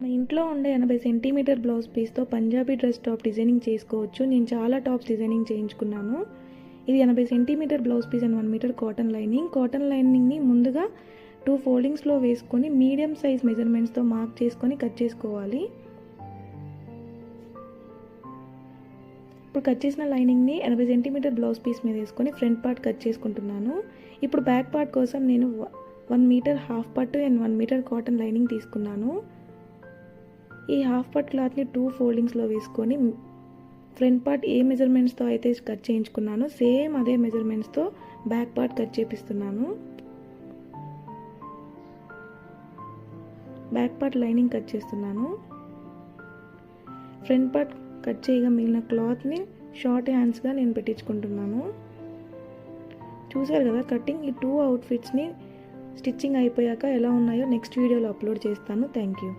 మన ఇంట్లో ఉండే 80 సెంటీమీటర్ బ్లౌజ్ పీస్తో పంజాబీ డ్రెస్ టాప్ డిజైనింగ్ చేసుకోవచ్చు. నేను చాలా టాప్స్ డిజైనింగ్ చేయించుకున్నాను. ఇది 80 centimetre blouse piece and 1 metre cotton లైనింగ్ని ముందుగా 2 ఫోల్డింగ్స్లో వేసుకొని మీడియం సైజ్ మెజర్మెంట్స్తో మార్క్ చేసుకొని కట్ చేసుకోవాలి. ఇప్పుడు కట్ చేసిన లైనింగ్ని 80 సెంటీమీటర్ బ్లౌజ్ పీస్ మీద వేసుకొని ఫ్రంట్ పార్ట్ కట్ చేసుకుంటున్నాను. ఇప్పుడు బ్యాక్ పార్ట్ కోసం నేను 1 మీటర్ హాఫ్ పట్టు అండ్ 1 మీటర్ కాటన్ లైనింగ్ తీసుకున్నాను. ఈ హాఫ్ పట్ క్లాత్ని 2 ఫోల్డింగ్స్లో వేసుకొని ఫ్రంట్ పార్ట్ ఏ మెజర్మెంట్స్తో అయితే కట్ చేయించుకున్నానో సేమ్ అదే మెజర్మెంట్స్తో బ్యాక్ పార్ట్ కట్ చేపిస్తున్నాను. బ్యాక్ పార్ట్ లైనింగ్ కట్ చేస్తున్నాను. ఫ్రంట్ పార్ట్ కట్ చేయగా మిగిలిన క్లాత్ని షార్ట్ హ్యాండ్స్గా నేను పెట్టించుకుంటున్నాను. చూసారు కదా కటింగ్. ఈ 2 అవుట్ఫిట్స్ని స్టిచ్చింగ్ అయిపోయాక ఎలా ఉన్నాయో నెక్స్ట్ వీడియోలో అప్లోడ్ చేస్తాను. Thank you.